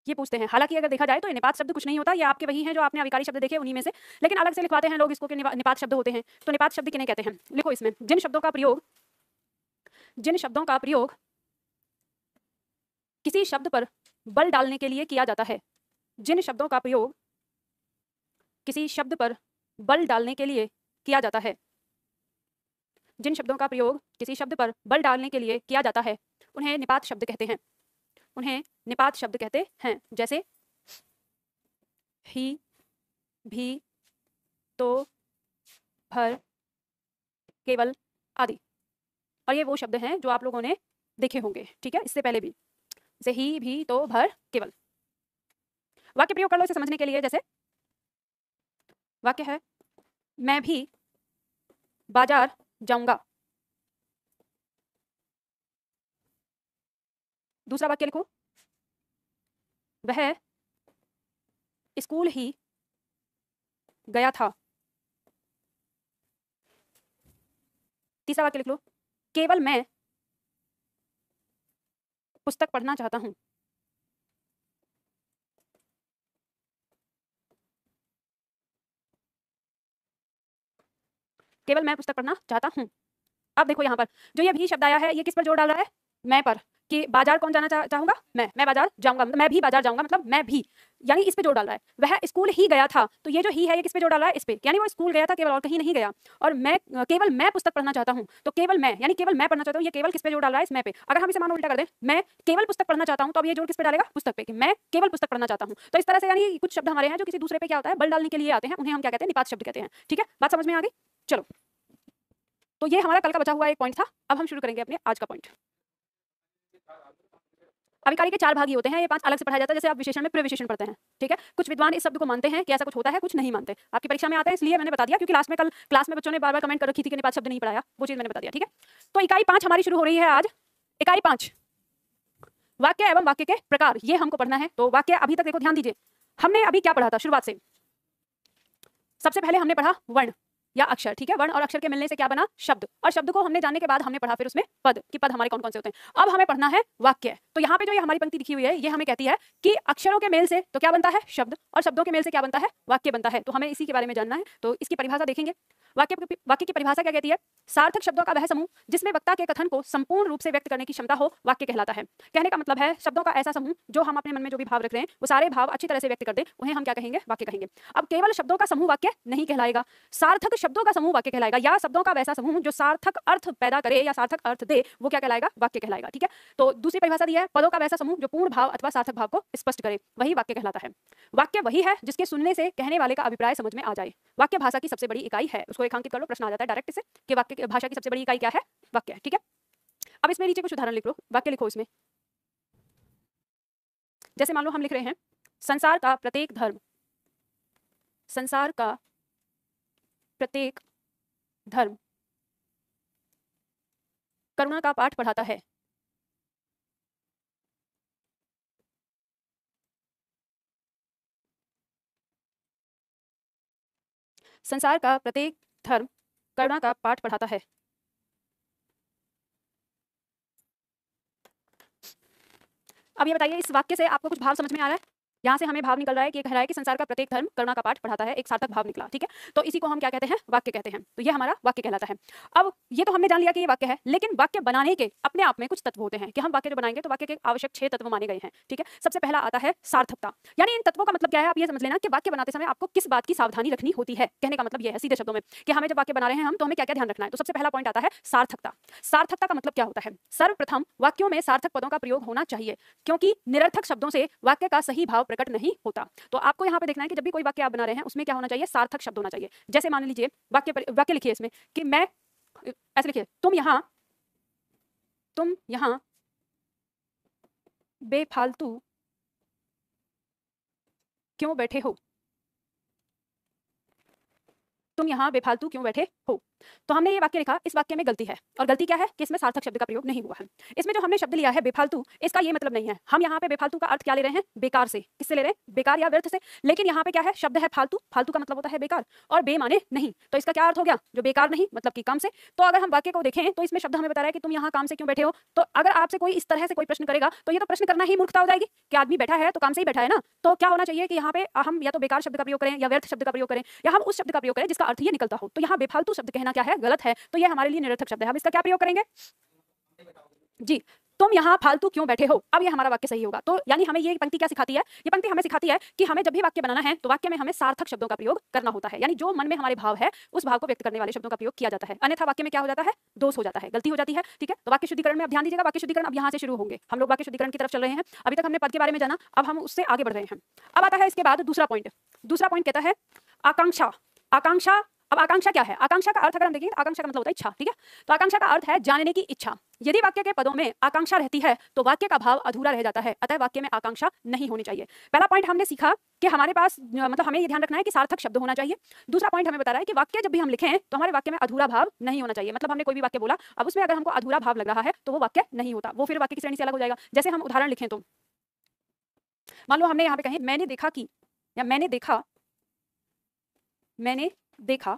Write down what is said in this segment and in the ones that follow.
ये पूछते हैं। हालांकि अगर देखा जाए तो ये निपात शब्द कुछ नहीं होता, ये आपके वही हैं जो आपने अविकारी शब्द देखे उन्हीं में से, लेकिन अलग से लिखवाते हैं लोग इसको कि निपात शब्द होते हैं। तो निपात शब्द किन्हें कहते हैं? लिखो इसमें, जिन शब्दों का प्रयोग किसी शब्द पर बल डालने के लिए किया जाता है, जिन शब्दों का प्रयोग किसी शब्द पर बल डालने के लिए किया जाता है, जिन शब्दों का प्रयोग किसी शब्द पर बल डालने के लिए किया जाता है, उन्हें निपात शब्द कहते हैं। उन्हें निपात शब्द कहते हैं। जैसे ही, भी, तो, भर, केवल आदि। और ये वो शब्द हैं जो आप लोगों ने देखे होंगे, ठीक है, इससे पहले भी, जैसे ही, भी, तो, भर, केवल। वाक्य प्रयोग कर लो इसे समझने के लिए। जैसे वाक्य है, मैं भी बाजार जाऊंगा। दूसरा वाक्य लिखो, वह स्कूल ही गया था। तीसरा वाक्य लिख लो, केवल मैं पुस्तक पढ़ना चाहता हूं। केवल मैं पुस्तक पढ़ना चाहता हूं। अब देखो यहाँ पर जो ये भी शब्द आया है, ये किस पर जोर डाल रहा है? मैं पर। कि बाजार कौन जाना चाहूंगा? मैं बाजार जाऊंगा, मतलब मैं भी बाजार जाऊंगा, मतलब मैं भी, यानी इस पे जोर डाल रहा है। वह स्कूल ही गया था, तो ये जो ही है ये किस पे जोर डाल रहा है? इस पे, यानी वो स्कूल गया था केवल, और कहीं नहीं गया। और मैं, केवल मैं पुस्तक पढ़ना चाहता हूँ, तो केवल मैं, यानी केवल मैं पढ़ना चाहता हूँ, ये केवल किस पे जोर डाल रहा है? इस मैं पे। अगर हम इसे मानो उल्टा कर दें, मैं केवल पुस्तक पढ़ना चाहता हूँ, तो अब ये जोर किस पे डालेगा? पुस्तक पे, कि मैं केवल पुस्तक पढ़ना चाहता हूँ। तो इस तरह से यानी कुछ शब्द हमारे हैं जो किसी दूसरे पे क्या होता है, बल डालने के लिए आते हैं, उन्हें हम क्या कहते हैं? निपात शब्द कहते हैं। ठीक है, बात समझ में आ गई? चलो, तो ये हमारा कल का बचा हुआ एक पॉइंट था। अब हम शुरू करेंगे अपने आज का पॉइंट। अभिकारी के 4 भाग ही होते हैं, ये 5 अलग से पढ़ाया जाता है, जैसे आप विशेषण में प्रविशेषण पढ़ते हैं। ठीक है, कुछ विद्वान इस शब्द को मानते हैं कि ऐसा कुछ होता है, कुछ नहीं मानते। आपकी परीक्षा में आता है इसलिए मैंने बता दिया, क्योंकि लास्ट में कल क्लास में बच्चों ने बार बार कमेंट कर रखी थी कि निपात शब्द नहीं पढ़ाया, वो चीज मैंने बता दिया। ठीक है, तो इकाई 5 हमारी शुरू हो रही है आज। इकाई 5, वाक्य एवं वाक्य के प्रकार, ये हमको पढ़ना है। तो वाक्य, अभी तक देखो ध्यान दीजिए, हमने अभी क्या पढ़ा था शुरुआत से? सबसे पहले हमने पढ़ा वर्ण या अक्षर। ठीक है, वर्ण और अक्षर के मिलने से क्या बना? शब्द। और शब्द को हमने जानने के बाद हमने पढ़ा फिर उसमें पद, कि पद हमारे कौन कौन से होते हैं। अब हमें पढ़ना है वाक्य। तो यहाँ पे जो ये हमारी पंक्ति लिखी हुई है, ये हमें कहती है कि अक्षरों के मेल से तो क्या बनता है? शब्द, और शब्दों के मेल से क्या बनता है? वाक्य बनता है। तो हमें इसी के बारे में जानना है, तो इसकी परिभाषा देखेंगे। वाक्य की परिभाषा क्या कहती है? सार्थक शब्दों का वह समूह जिसमें वक्ता के कथन को संपूर्ण रूप से व्यक्त करने की क्षमता हो, वाक्य कहलाता है। कहने का मतलब है शब्दों का ऐसा समूह जो हम अपने मन में जो भी भाव रख रहे हैं वो सारे भाव अच्छी तरह से व्यक्त कर दें, उन्हें हम क्या कहेंगे? वाक्य कहेंगे। अब केवल शब्दों का समूह वाक्य नहीं कहलाएगा, सार्थक शब्दों का समूह वाक्य कहलाएगा, या शब्दों का वैसा समूह जो सार्थक अर्थ पैदा करे या सार्थक अर्थ दे, वो क्या कहलाएगा? वाक्य कहलाएगा। ठीक है, तो दूसरी परिभाषा दी है, पदों का वैसा समूह जो पूर्ण भाव अथवा सार्थक भाव को स्पष्ट करे, वही वाक्य कहलाता है। वाक्य वही है जिसके सुनने से कहने वाले का अभिप्राय समझ में आ जाए। वाक्य भाषा की सबसे बड़ी इकाई है। उसको रेखांकित कर लो, प्रश्न आ जाता है डायरेक्ट से कि वाक्य भाषा की सबसे बड़ी इकाई क्या है? वाक्य। ठीक है, अब इसमें नीचे कुछ उदाहरण लिख लो, वाक्य लिखो इसमें। जैसे मान लो हम लिख रहे हैं, संसार का प्रत्येक धर्म, संसार का प्रत्येक धर्म करुणा का पाठ पढ़ाता है। संसार का प्रत्येक धर्म करुणा का पाठ पढ़ाता है। अब ये बताइए, इस वाक्य से आपको कुछ भाव समझ में आ रहा है? यहाँ से हमें भाव निकल रहा है कि ये कह रहा है कि संसार का प्रत्येक धर्म करुणा का पाठ पढ़ाता है, एक सार्थक भाव निकला। ठीक है, तो इसी को हम क्या कहते हैं? वाक्य कहते हैं। तो ये हमारा वाक्य कहलाता है। अब ये तो हमने जान लिया कि ये वाक्य है, लेकिन वाक्य बनाने के अपने आप में कुछ तत्व होते हैं कि हम वाक्य जो बनाएंगे तो वाक्य के आवश्यक 6 तत्व माने गए हैं। ठीक है, सबसे पहला आता है सार्थकता, यानी इन तत्वों का मतलब क्या है? आप ये समझ लेना कि वाक्य बनाते समय आपको किस बात की सावधानी रखनी होती है। कहने का मतलब ये है सीधे शब्दों में कि हमें जब वाक्य बना रहे हैं हम, तो हमें क्या क्या ध्यान रखना है। तो सबसे पहला पॉइंट आता है सार्थकता। सार्थकता का मतलब क्या होता है? सर्वप्रथम वाक्यों में सार्थक पदों का प्रयोग होना चाहिए, क्योंकि निरर्थक शब्दों से वाक्य का सही भाव प्रकट नहीं होता। तो आपको यहाँ पे देखना है कि जब भी कोई वाक्य आप बना रहे हैं उसमें क्या होना चाहिए? सार्थक शब्द होना चाहिए। जैसे मान लीजिए वाक्य लिखिए इसमें कि मैं, ऐसे लिखिए, तुम यहाँ बेफालतू क्यों बैठे हो? तुम यहाँ बेफालतू क्यों बैठे हो? तो हमने ये वाक्य लिखा, इस वाक्य में गलती है, और गलती क्या है कि इसमें सार्थक शब्द का प्रयोग नहीं हुआ है। इसमें जो हमने शब्द लिया है बेफालतू, इसका ये मतलब नहीं है। हम यहाँ पे बेफालतू का अर्थ क्या ले रहे हैं? बेकार से। किससे ले रहे हैं? बेकार या व्यर्थ से। लेकिन यहाँ पे क्या है? शब्द है फालतू, फालतू का मतलब होता है बेकार, और बे माने नहीं, तो इसका क्या अर्थ हो गया? जो बेकार नहीं मतलब कि काम से। तो अगर हम वाक्य को देखें तो इसमें शब्द हमें बता रहा है कि तुम यहाँ काम से क्यों बैठे हो। तो अगर आपसे कोई इस तरह से कोई प्रश्न करेगा तो ये तो प्रश्न करना ही मूर्खता हो जाएगी कि आदमी बैठा है तो काम से ही बैठा है ना। तो क्या होना चाहिए कि यहाँ पे हम या तो बेकार शब्द का प्रयोग करें या व्यर्थ शब्द का प्रयोग करें, या हम उस शब्द का प्रयोग करें जिसका अर्थ ये निकलता हो। तो यहाँ बेफालतू शब्द कहना क्या है? गलत है। तो ये हमारे लिए निरर्थक शब्द है। हम इसका क्या प्रयोग करेंगे? जी, तुम यहाँ फालतू क्यों बैठे हो। अब ये हमारा वाक्य सही होगा। तो यानी हमें ये पंक्ति क्या सिखाती है? ये पंक्ति हमें सिखाती है कि हमें जब भी वाक्य बनाना है तो वाक्य में हमें सार्थक शब्दों का प्रयोग करना होता है। यानी जो मन में हमारे भाव है उस भाव को व्यक्त करने वाले शब्दों का प्रयोग किया जाता है, अन्यथा वाक्य में क्या हो जाता है? दोष हो जाता है, गलती हो जाती है। ठीक है, तो वाक्य शुद्धिकरण में अब ध्यान दीजिएगा। वाक्य शुद्धिकरण अब यहाँ से शुरू होंगे। हम लोग वाक्य शुद्धिकरण की तरफ चल रहे हैं। अभी तक हमने पद के बारे में जाना, अब हम उससे आगे बढ़ रहे हैं। अब आता है इसके बाद दूसरा पॉइंट। दूसरा पॉइंट कहता है आकांक्षा। आकांक्षा, अब आकांक्षा क्या है? आकांक्षा का अर्थ अगर हम देखें, आकांक्षा का मतलब होता है इच्छा। ठीक है, तो आकांक्षा का अर्थ है जानने की इच्छा। यदि वाक्य के पदों में आकांक्षा रहती है तो वाक्य का भाव अधूरा रह जाता है, अतः वाक्य में आकांक्षा नहीं होनी चाहिए। पहला पॉइंट हमने सीखा कि हमारे पास मतलब हमें ये ध्यान रखना है कि सार्थक शब्द होना चाहिए। दूसरा पॉइंट हमें बता रहा है कि वाक्य जब भी हम लिखें तो हमारे वाक्य में अधूरा भाव नहीं होना चाहिए। मतलब हमने कोई भी वाक्य बोला, अब उसमें अगर हमको अधूरा भाव लग रहा है तो वो वाक्य नहीं होता, वो फिर वाक्य की श्रेणी से अलग हो जाएगा। जैसे हम उदाहरण लिखें तो मान लो हमने यहाँ पे कहें मैंने देखा कि, या मैंने देखा, मैंने देखा,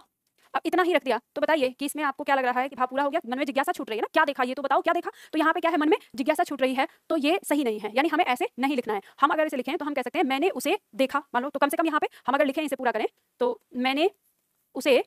अब इतना ही रख दिया, तो बताइए कि इसमें आपको क्या लग रहा है कि भाव पूरा हो गया? मन में जिज्ञासा छूट रही है ना, क्या देखा ये तो बताओ क्या देखा। तो यहाँ पे क्या है? मन में जिज्ञासा छूट रही है, तो ये सही नहीं है। यानी हमें ऐसे नहीं लिखना है। हम अगर इसे लिखें तो हम कह सकते हैं मैंने उसे देखा, मान लो, तो कम से कम यहाँ पे हम अगर लिखें, इसे पूरा करें तो मैंने उसे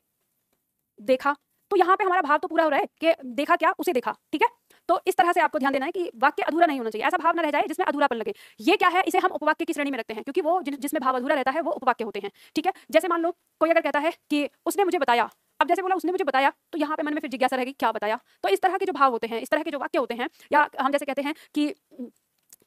देखा, तो यहाँ पे हमारा भाव तो पूरा हो रहा है कि देखा क्या? उसे देखा। ठीक है, तो इस तरह से आपको ध्यान देना है कि वाक्य अधूरा नहीं होना चाहिए, ऐसा भाव न रह जाए जिसमें अधूरापन लगे। ये क्या है? इसे हम उपवाक्य की श्रेणी में रखते हैं, क्योंकि वो जिसमें भाव अधूरा रहता है वो उपवाक्य होते हैं। ठीक है, जैसे मान लो कोई अगर कहता है कि उसने मुझे बताया, अब जैसे बोला उसने मुझे बताया, तो यहाँ पे मन में फिर जिज्ञासा रहेगी क्या बताया। तो इस तरह के जो भाव होते हैं, इस तरह के जो वाक्य होते हैं, या हम जैसे कहते हैं कि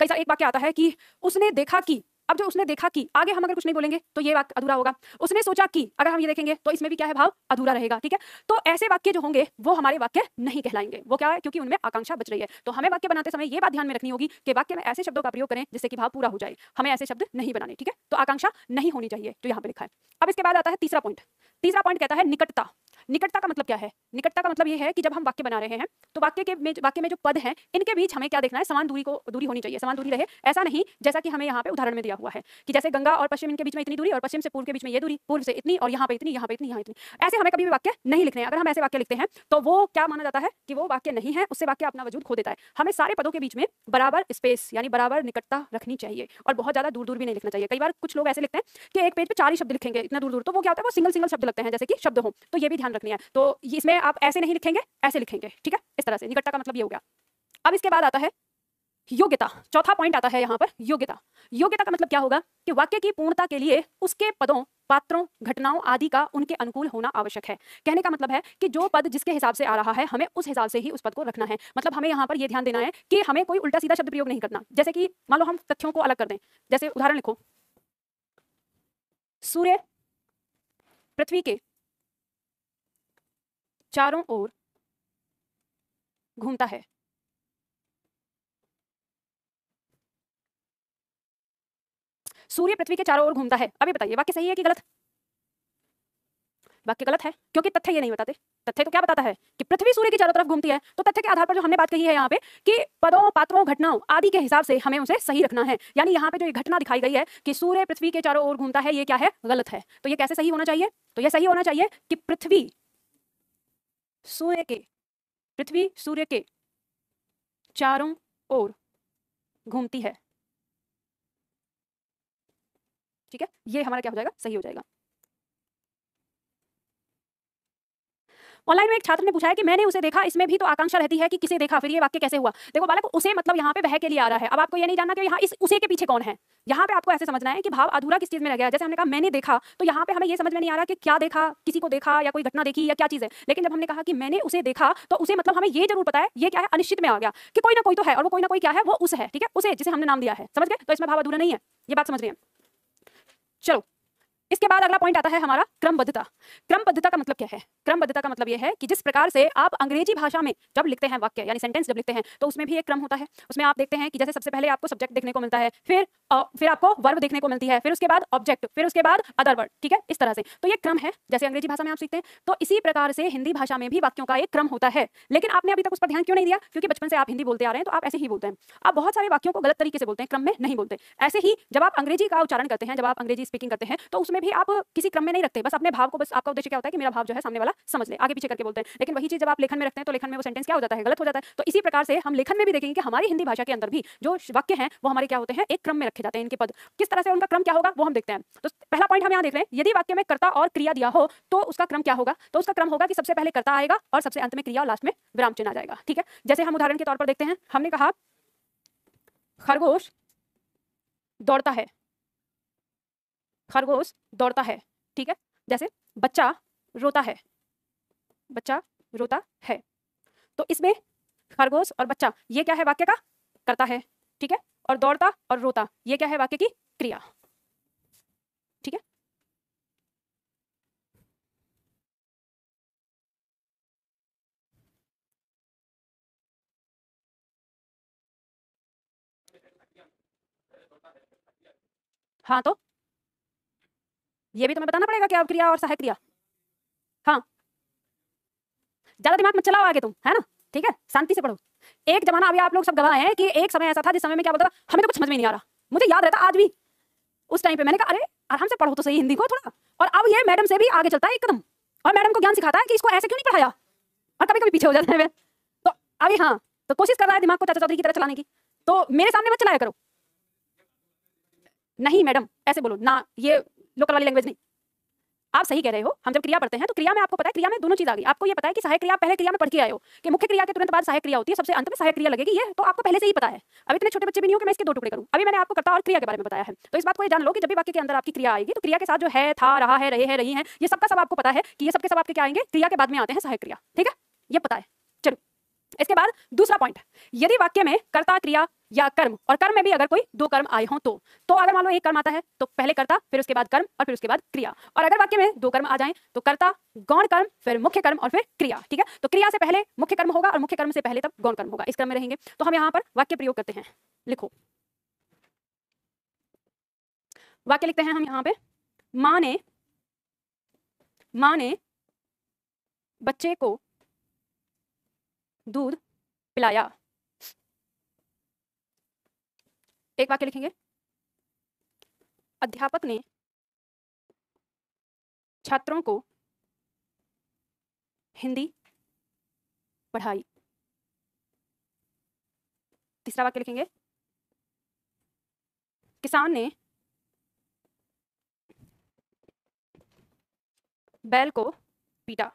कई सारा एक वाक्य आता है कि उसने देखा कि, अब जो उसने देखा कि, आगे हम अगर कुछ नहीं बोलेंगे तो ये वाक्य अधूरा होगा। उसने सोचा कि, अगर हम ये देखेंगे तो इसमें भी क्या है? भाव अधूरा रहेगा। ठीक है, तो ऐसे वाक्य जो होंगे वो हमारे वाक्य नहीं कहलाएंगे। वो क्या है? क्योंकि उनमें आकांक्षा बच रही है। तो हमें वाक्य बनाते समय ये बात ध्यान में रखनी होगी कि वाक्य में ऐसे शब्दों का प्रयोग करें जिससे कि भाव पूरा हो जाए। हमें ऐसे शब्द नहीं बनाने। ठीक है, तो आकांक्षा नहीं होनी चाहिए जो यहाँ पे लिखा है। अब इसके बाद आता है तीसरा पॉइंट। तीसरा पॉइंट कहता है निकटता। निकटता का मतलब क्या है? निकटता का मतलब ये है कि जब हम वाक्य बना रहे हैं तो वाक्य में जो पद हैं इनके बीच हमें क्या देखना है? समान दूरी होनी चाहिए, समान दूरी रहे। ऐसा नहीं जैसा कि हमें यहाँ पे उदाहरण में दिया हुआ है कि जैसे गंगा और पश्चिम इनके बीच में इतनी दूरी, और पश्चिम से पूर्व के बीच में ये दूरी, पूर्व से इतनी, और यहाँ पे इतनी, यहाँ पे इतनी, यहाँ इतनी। ऐसे हमें कभी भी वाक्य नहीं लिखने हैं। अगर हम ऐसे वाक्य लिखते हैं तो वो क्या माना जाता है कि वो वाक्य नहीं है, उससे वाक्य अपना वजूद खो देता है। हमें सारे पदों के बीच में बराबर स्पेस यानी बराबर निकटता रखनी चाहिए, और बहुत ज्यादा दूर दूर भी नहीं लिखना चाहिए। कई बार कुछ लोग ऐसे लिखते हैं कि एक पेज पे 4 ही शब्द लिखेंगे इतना दूर दूर, तो वो क्या होता है? वो सिंगल शब्द लगते हैं जैसे कि शब्द हो। तो ये भी ध्यान रखनी है। तो इसमें आप ऐसे नहीं लिखेंगे, ऐसे लिखेंगे। ठीक है, इस तरह से निकटता का मतलब ये हो गया। अब इसके बाद आता है योग्यता। चौथा पॉइंट आता है यहाँ पर योग्यता। योग्यता का मतलब क्या होगा कि वाक्य की पूर्णता के लिए उसके पदों, पात्रों, घटनाओं आदि का उनके अनुकूल होना आवश्यक है। कहने का मतलब है कि जो पद जिसके हिसाब से आ रहा है हमें उस हिसाब से ही उस पद को रखना है। मतलब हमें यहाँ पर यह ध्यान देना है कि हमें कोई उल्टा सीधा शब्द प्रयोग नहीं करना। जैसे कि मान लो हम तथ्यों को अलग कर दें, जैसे उदाहरण लिखो, सूर्य पृथ्वी के चारों ओर घूमता है। सूर्य पृथ्वी के चारों ओर घूमता है। अभी बताइए वाक्य सही है कि गलत? वाक्य गलत है, क्योंकि तथ्य ये नहीं बताते। तथ्य तो क्या बताता है कि पृथ्वी सूर्य की चारों तरफ घूमती है। तो तथ्य के आधार पर जो हमने बात कही है यहाँ पे कि पदों, पात्रों, घटनाओं आदि के हिसाब से हमें उसे सही रखना है। यानी यहाँ पे जो ये घटना दिखाई गई है कि सूर्य पृथ्वी के चारों ओर घूमता है, ये क्या है? गलत है। तो ये कैसे सही होना चाहिए? तो ये सही होना चाहिए कि पृथ्वी सूर्य के चारों ओर घूमती है। ठीक है, ये हमारा क्या हो जाएगा? सही हो जाएगा। ऑनलाइन में एक छात्र ने पूछा है कि मैंने उसे देखा, इसमें भी तो आकांक्षा रहती है कि किसे देखा, फिर ये वाक्य कैसे हुआ? देखो बालक, उसे मतलब यहाँ पे वह के लिए आ रहा है। अब आपको ये नहीं जानना कि यहाँ इस उसे के पीछे कौन है। यहाँ पे आपको ऐसे समझना है कि भाव अधूरा किस चीज में रह गया। जैसे हमने कहा मैंने देखा, तो यहाँ पे हमें ये समझ में नहीं आ रहा कि क्या देखा, किसी को देखा या कोई घटना देखी या क्या चीज है। लेकिन जब हमने कहा कि मैंने उसे देखा, तो उसे मतलब हमें ये जरूर पता है, ये क्या है? अनिश्चित में आ गया कि कोई ना कोई तो है, और वो कोई ना कोई क्या है? वो उस है। ठीक है, उसे जिसे हमने नाम दिया है। समझ गए? तो इसमें भाव अधूरा नहीं है। ये बात समझ रहे हैं? चलो इसके बाद अगला पॉइंट आता है हमारा क्रमबद्धता। क्रमबद्धता का मतलब क्या है? क्रमबद्धता का मतलब यह है कि जिस प्रकार से आप अंग्रेजी भाषा में जब लिखते हैं वाक्य यानी सेंटेंस जब लिखते हैं तो उसमें भी एक क्रम होता है। उसमें आप देखते हैं कि जैसे सबसे पहले आपको सब्जेक्ट देखने को मिलता है, फिर आपको वर्ब देखने को मिलती है, फिर उसके बाद ऑब्जेक्ट, फिर उसके बाद अदर वर्ड, ठीक है, इस तरह से। तो ये क्रम है, जैसे अंग्रेजी भाषा में आप सीखते हैं तो इसी प्रकार से हिंदी भाषा में भी वाक्यों का एक क्रम होता है। लेकिन आपने अभी तक उस पर ध्यान क्यों नहीं दिया? क्योंकि बचपन से आप हिंदी बोलते आ रहे हैं तो आप ऐसे ही बोलते हैं। आप बहुत सारे वाक्यों को गलत तरीके से बोलते हैं, क्रम में नहीं बोलते। ऐसे ही जब आप अंग्रेजी का उच्चारण करते हैं, जब आप अंग्रेजी स्पीकिंग करते हैं तो उसमें भी आप किसी क्रम में नहीं रखते, बस अपने भाव को, बस आपका उद्देश्य क्या होता है कि मेरा भाव जो है सामने वाला समझ ले, आगे पीछे करके बोलते हैं। लेकिन वही चीज जब आप लेखन में रखते हैं तो लेखन में वो सेंटेंस क्या हो जाता है? गलत हो जाता है। तो इसी प्रकार से हम लेखन में भी देखेंगे कि हमारी हिंदी भाषा के अंदर भी जो वाक्य हैं वो हमारे क्या होते हैं? एक क्रम में रखे जाते हैं। इनके पद किस तरह से, उनका क्रम क्या होगा वो हम देखते हैं। तो पहला पॉइंट हम यहाँ देख रहे हैं, यदि वाक्य में कर्ता और क्रिया दिया हो तो उसका क्रम क्या होगा? तो उसका क्रम होगा कि सबसे पहले कर्ता आएगा और सबसे अंत में क्रिया और लास्ट में विराम चिन्ह आ जाएगा, ठीक है। जैसे हम उदाहरण के तौर पर देखते हैं, हमने कहा खरगोश दौड़ता है, खरगोश दौड़ता है, ठीक है। जैसे बच्चा रोता है, बच्चा रोता है। तो इसमें खरगोश और बच्चा ये क्या है? वाक्य का कर्ता है, ठीक है। और दौड़ता और रोता ये क्या है? वाक्य की क्रिया, ठीक है। हाँ तो ये भी तुम्हें बताना पड़ेगा क्या क्रिया और सहायक क्रिया। हाँ, ज्यादा दिमाग मत चलाओ आगे तुम, है ना, ठीक है, शांति से पढ़ो। एक जमाना, अभी आप लोग सब गवाह हैं कि एक समय ऐसा था जिस समय में क्या बोलता था, हमें तो कुछ समझ में नहीं आ रहा। मुझे याद रहता आज भी, उस टाइम पे मैंने कहा अरे आराम से पढ़ो तो सही हिंदी को थोड़ा। और अब ये मैडम से भी आगे चलता है एक कदम, और मैडम को ज्ञान सिखाता है कि इसको ऐसे क्यों नहीं पढ़ाया, और कभी कभी पीछे हो जाता है। तो अभी हाँ, तो कोशिश कर रहा है दिमाग को चाचा चौधरी की तरह चलाने की, तो मेरे सामने मत चलाया करो। नहीं मैडम ऐसे बोलो ना, ये लोकल वाली लैंग्वेज नहीं। आप सही कह रहे हो, हम जब क्रिया पढ़ते हैं तो क्रिया में आपको पता है, क्रिया में दोनों चीज आ गई। आपको ये पता है कि सहायक क्रिया पहले क्रिया में पढ़ के आए हो कि मुख्य क्रिया के तुरंत बाद सहायक क्रिया होती है, सबसे अंत में सहायक क्रिया लगेगी, ये तो आपको पहले से ही पता है। अब इतने छोटे बच्चे भी नहीं हो कि मैं इसके दो टुकड़े करूं। अभी मैंने आपको कर्ता और क्रिया के बारे में बताया है, तो इस बात को ये जान लो कि जब भी वाक्य के अंदर आपकी क्रिया आएगी तो क्रिया के साथ जो है, था, रहा है, रहे हैं, रही है, ये सबका सब आपको पता है कि ये सबके सब आपके क्या आएंगे? क्रिया के बाद में आते हैं सहायक क्रिया, ठीक है, ये पता है। चलो इसके बाद दूसरा पॉइंट, यदि वाक्य में कर्ता, क्रिया या कर्म, और कर्म में भी अगर कोई दो कर्म आए हों तो अगर मान लो एक कर्म आता है तो पहले कर्ता, फिर उसके बाद कर्म, और फिर उसके बाद क्रिया। और अगर वाक्य में दो कर्म आ जाएं तो कर्ता, गौण कर्म, फिर मुख्य कर्म और फिर क्रिया, ठीक है। तो क्रिया से पहले मुख्य कर्म होगा और मुख्य कर्म से पहले तब गौण कर्म होगा, इस क्रम में रहेंगे। तो हम यहाँ पर वाक्य प्रयोग करते हैं, लिखो वाक्य लिखते हैं हम यहाँ पे, माँ ने बच्चे को दूध पिलाया। एक वाक्य लिखेंगे, अध्यापक ने छात्रों को हिंदी पढ़ाई। तीसरा वाक्य लिखेंगे, किसान ने बैल को पीटा।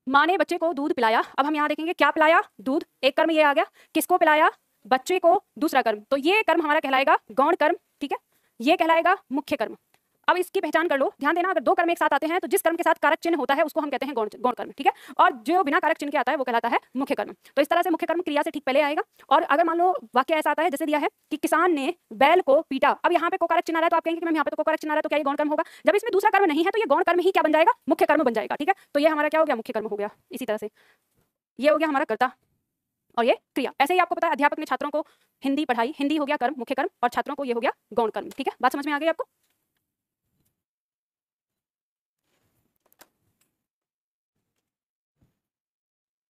माँ ने बच्चे को दूध पिलाया। अब हम यहाँ देखेंगे क्या पिलाया? दूध, एक कर्म ये आ गया। किसको पिलाया? बच्चे को, दूसरा कर्म। तो ये कर्म हमारा कहलाएगा गौण कर्म, ठीक है, ये कहलाएगा मुख्य कर्म। अब इसकी पहचान कर लो, ध्यान देना, अगर दो कर्म एक साथ आते हैं तो जिस कर्म के साथ कारक चिन्ह होता है उसको हम कहते हैं गौण कर्म, ठीक है, और जो बिना कारक चिन्ह के आता है वो कहलाता है मुख्य कर्म। तो इस तरह से मुख्य कर्म क्रिया से ठीक पहले आएगा। और अगर मान लो वाक्य ऐसा आता है जैसे दिया है कि किसान ने बैल को पीटा, अब यहाँ पे को कारक चिन्ह आ रहा है तो आप कहेंगे कि मैम यहाँ पे तो को कारक चिन्ह आ रहा है तो क्या ये गौण कर्म होगा? जब इसमें दूसरा कर्म नहीं है तो ये गौण कर्म ही क्या बन जाएगा? मुख्य कर्म बन जाएगा, ठीक है। तो ये हमारा क्या हो गया? मुख्य कर्म हो गया। इसी तरह से ये हो गया हमारा कर्ता और ये क्रिया। ऐसे ही आपको पता है अध्यापक ने छात्रों को हिंदी पढ़ाई, हिंदी हो गया कर्म, मुख्य कर्म, और छात्रों को ये हो गया गौण कर्म, ठीक है। बात समझ में आ गई आपको?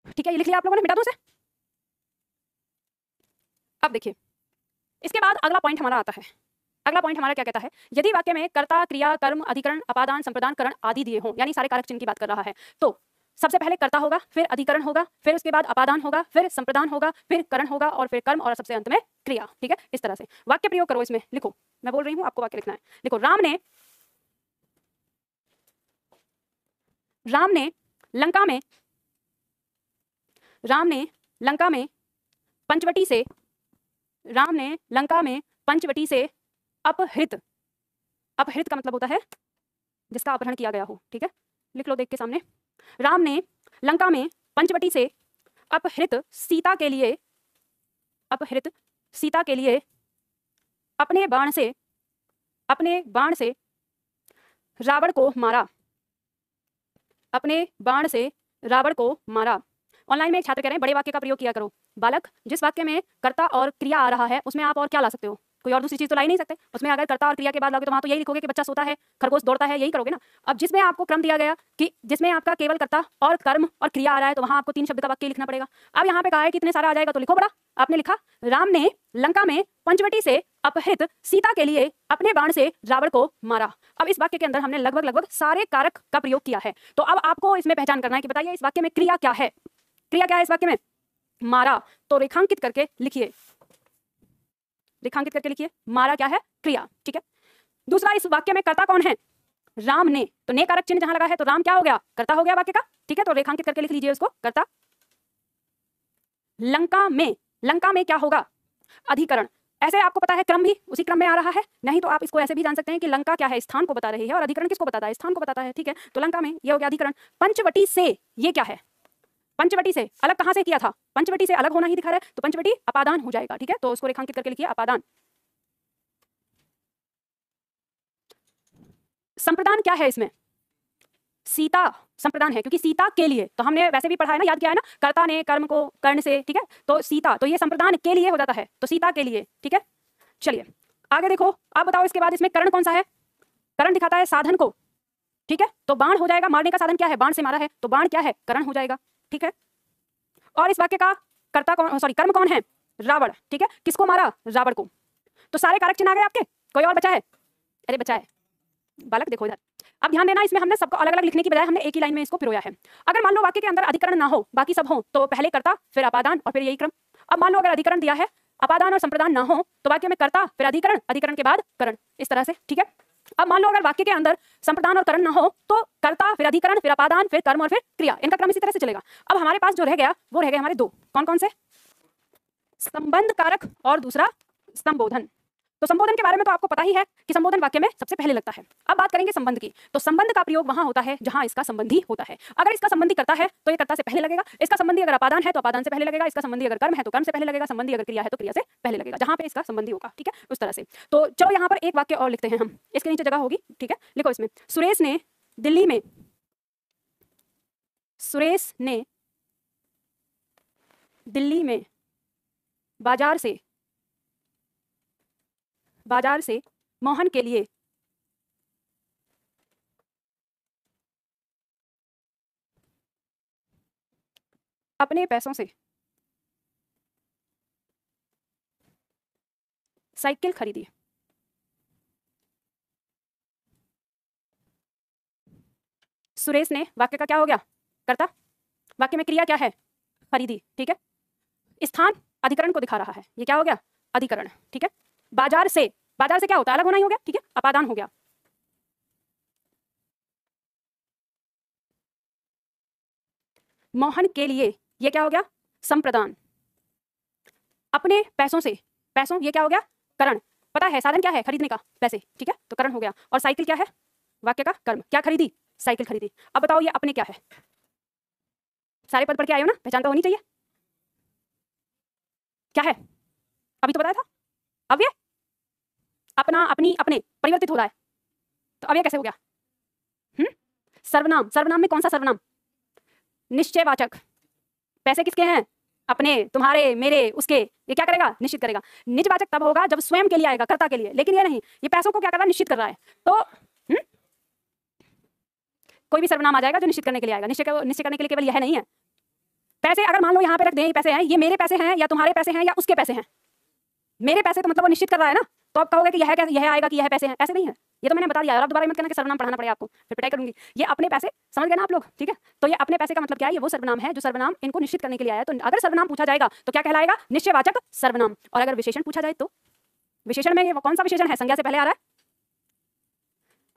ठीक है, ये लिख लिया आप लोगों ने, मिटा दो इसे। अब देखिए इसके बाद अगला पॉइंट हमारा आता है। अगला पॉइंट हमारा क्या कहता है? यदि वाक्य में कर्ता, क्रिया, कर्म, अधिकरण, अपादान, संप्रदान, करण आदि दिए हों, यानी सारे कारक चिन्ह की बात कर रहा है, तो सबसे पहले कर्ता होगा, फिर अधिकरण होगा, फिर उसके बाद अपादान होगा, फिर संप्रदान होगा, फिर करण होगा, और फिर कर्म, और सबसे अंत में क्रिया, ठीक है। इस तरह से वाक्य प्रयोग करो। इसमें लिखो, मैं बोल रही हूँ आपको वाक्य लिखना है। लिखो, राम ने लंका में पंचवटी से अपहृत का मतलब होता है जिसका अपहरण किया गया हो, ठीक है। लिख लो देख के सामने, राम ने लंका में पंचवटी से अपहृत सीता के लिए अपने बाण से रावण को मारा, अपने बाण से रावण को मारा। ऑनलाइन में एक छात्र कह रहे हैं बड़े वाक्य का प्रयोग किया करो। बालक, जिस वाक्य में कर्ता और क्रिया आ रहा है उसमें आप और क्या ला सकते हो? कोई और दूसरी चीज तो ला ही नहीं सकते। उसमें अगर कर्ता और क्रिया के बाद लाओगे तो वहां तो यही लिखोगे कि बच्चा सोता है, खरगोश दौड़ता है, यही करोगे ना। अब जिसमें आपको क्रम दिया गया कि जिसमें आपका केवल कर्ता और कर्म और क्रिया आ रहा है तो वहां आपको 3 शब्द का वाक्य लिखना पड़ेगा। अब यहाँ पे कहा है कि इतने सारा आ जाएगा तो लिखो बड़ा। आपने लिखा, राम ने लंका में पंचवटी से अपहृत सीता के लिए अपने बाण से रावण को मारा। अब इस वाक्य के अंदर हमने लगभग सारे कारक का प्रयोग किया है। तो अब आपको इसमें पहचान करना है कि बताइए इस वाक्य में क्रिया क्या है। क्रिया क्या है इस वाक्य में? मारा। तो रेखांकित करके लिखिए, रेखांकित करके लिखिए मारा क्या है? क्रिया। ठीक है। दूसरा, इस वाक्य में कर्ता कौन है? राम ने। तो ने कारक चिन्ह जहां लगा है तो राम क्या हो गया? कर्ता हो गया वाक्य का। ठीक है, तो रेखांकित करके लिख लीजिए उसको, कर्ता। लंका में क्या होगा? अधिकरण। ऐसे आपको पता है क्रम भी उसी क्रम में आ रहा है, नहीं तो आप इसको ऐसे भी जान सकते हैं कि लंका क्या है? स्थान को बता रही है, और अधिकरण किसको बताता है? स्थान को बताता है। ठीक है, तो लंका में ये हो गया अधिकरण। पंचवटी से ये क्या है? पंचवटी से अलग कहां से किया था? पंचवटी से अलग होना ही दिखा रहा है, तो पंचवटी अपादान हो जाएगा। ठीक है, तो उसको रेखांकित करके लिखिए अपादान। संप्रदान क्या है इसमें? सीता संप्रदान है, क्योंकि सीता के लिए, तो हमने वैसे भी पढ़ा है ना, याद किया है ना, कर्ता ने कर्म को कर्ण से, ठीक है, तो सीता, तो ये संप्रदान के लिए हो जाता है, तो सीता के लिए। ठीक है, चलिए आगे देखो। आप बताओ इसके बाद इसमें कर्ण कौन सा है? कर्ण दिखाता है साधन को। ठीक है, तो बाण हो जाएगा, मारने का साधन क्या है? बाण से मारा है, तो बाण क्या है? कर्ण हो जाएगा। ठीक है, और इस वाक्य का कर्ता कौन, सॉरी कर्म कौन है? रावण। ठीक है, किसको मारा? रावण को। तो सारे कारक चिन्ह आ गए आपके, कोई और बचा है? अरे बचा है, बालक देखो इधर। अब ध्यान देना, इसमें हमने सबको अलग अलग लिखने की बजाय हमने एक ही लाइन में इसको पिरोया है। अगर मान लो वाक्य के अंदर अधिकरण ना हो, बाकी सब हो, तो पहले कर्ता फिर अपादान और फिर यही क्रम। अब मान लो अगर अधिकरण दिया है, अपादान और संप्रदान ना हो, तो वाक्य में कर्ता फिर अधिकरण, अधिकरण के बाद करण, इस तरह से। ठीक है, अब मान लो अगर वाक्य के अंदर संप्रदान और करण ना हो, तो कर्ता फिर अधिकरण फिर अपादान फिर कर्म और फिर क्रिया, इनका क्रम इसी तरह से चलेगा। अब हमारे पास जो रह गया वो रह गए हमारे दो, कौन कौन से? संबंध कारक और दूसरा संबोधन। तो संबोधन के बारे में तो आपको पता ही है कि संबोधन वाक्य में सबसे पहले लगता है। अब बात करेंगे संबंध की, तो संबंध का प्रयोग वहां होता है जहां इसका संबंधी होता है। अगर इसका संबंधी करता है तो ये कर्ता से पहले लगेगा, इसका संबंधी अगर अपादान है तो अपादान से पहले लगेगा, इसका संबंधी अगर कर्म है तो कर्म से पहले लगेगा, संबंधी अगर क्रिया है तो क्रिया से पहले लगेगा, जहां पे इसका संबंधी होगा। ठीक है, उस तरह से। तो चलो यहाँ पर एक वाक्य और लिखते हैं हम, इसके नीचे जगह होगी। ठीक है, लिखो इसमें, सुरेश ने दिल्ली में बाजार से मोहन के लिए अपने पैसों से साइकिल खरीदी। सुरेश ने, वाक्य का क्या हो गया? कर्ता। वाक्य में क्रिया क्या है? खरीदी। ठीक है, स्थान अधिकरण को दिखा रहा है, ये क्या हो गया? अधिकरण। ठीक है, बाजार से क्या होता है? अलग होना ही हो गया। ठीक है, अपादान हो गया। मोहन के लिए, ये क्या हो गया? संप्रदान। अपने पैसों से, पैसों, ये क्या हो गया? करण। पता है साधन क्या है? खरीदने का, पैसे। ठीक है, तो करण हो गया। और साइकिल क्या है? वाक्य का कर्म। क्या खरीदी? साइकिल खरीदी। अब बताओ ये अपने क्या है? सारे पद पढ़ के आए हो ना, पहचान तो होनी चाहिए। क्या है? अभी तो बताया था। अब ये अपना, अपनी, अपने परिवर्तित हो रहा है, तो अब ये कैसे हो गया? सर्वनाम। सर्वनाम में कौन सा सर्वनाम? निश्चयवाचक। पैसे किसके हैं? अपने, तुम्हारे, मेरे, उसके। ये क्या करेगा? निश्चित करेगा। निजवाचक तब होगा जब स्वयं के लिए आएगा, कर्ता के लिए, लेकिन ये नहीं, ये पैसों को क्या कर रहा है? निश्चित कर रहा है। तो कोई भी सर्वनाम आ जाएगा जो निश्चित करने के लिए आएगा। निश्चय करने के लिए केवल यह नहीं है। पैसे अगर मान लो यहाँ पे रख दें, ये पैसे हैं, ये मेरे पैसे हैं या तुम्हारे पैसे हैं या उसके पैसे हैं। मेरे पैसे तो मतलब वो निश्चित कर रहा है ना, तो आप कहोगे कि यह आएगा कि यह पैसे हैं, ऐसे नहीं है। ये तो मैंने बता दिया, और अब दोबारा मत कहना कि सर्वनाम पढ़ाना पड़ेगा आपको, फिर पिटाई करूंगी। ये अपने पैसे, समझ गए ना आप लोग? ठीक है, तो ये अपने पैसे का मतलब क्या है? ये वो सर्वनाम है जो सर्वनाम इनको निश्चित करने के लिए आया है। तो अगर सर्वनाम पूछा जाएगा तो क्या कहलाएगा? निश्चयवाचक सर्वनाम। और अगर विशेषण पूछा जाए तो विशेषण में ये कौन सा विशेषण है? संज्ञा से पहले आ रहा है।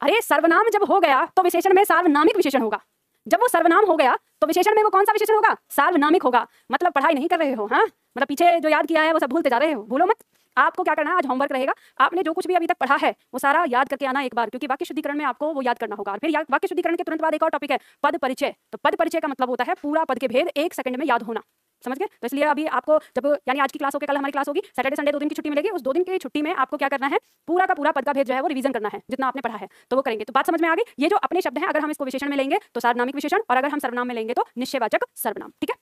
अरे सर्वनाम जब हो गया तो विशेषण में सार्वनामिक विशेषण होगा। जब वो सर्वनाम हो गया तो विशेषण में वो कौन सा विशेषण होगा? सार्वनामिक होगा। मतलब पढ़ाई नहीं कर रहे हो, हाँ, मतलब पीछे जो याद किया है वो सब भूलते जा रहे हो। भूलो मत। आपको क्या करना है, आज होमवर्क रहेगा, आपने जो कुछ भी अभी तक पढ़ा है वो सारा याद करके आना एक बार, क्योंकि वाक्य शुद्धिकरण में आपको वो याद करना होगा। और फिर वाक्य शुद्धिकरण के तुरंत बाद एक और टॉपिक है पद परिचय। तो पद परिचय का मतलब होता है पूरा पद के भेद 1 सेकंड में याद होना। समझ गए? तो इसलिए अभी आपको जब यानी आज की क्लास होके कल हमारी क्लास होगी, सैटरडे संडे 2 दिन की छुट्टी मिलेगी, उस 2 दिन की छुट्टी में आपको क्या करना है, पूरा का पूरा पद का भेद जो है वो रिवीजन करना है, जितना आपने पढ़ा है तो वो करेंगे। तो बात समझ में आ गई? ये जो अपने शब्द हैं अगर हम इसको विशेषण में लेंगे तो सार्वनामिक विशेषण, और अगर हम सर्वनाम में लेंगे तो निश्चयवाचक सर्वनाम। ठीक है,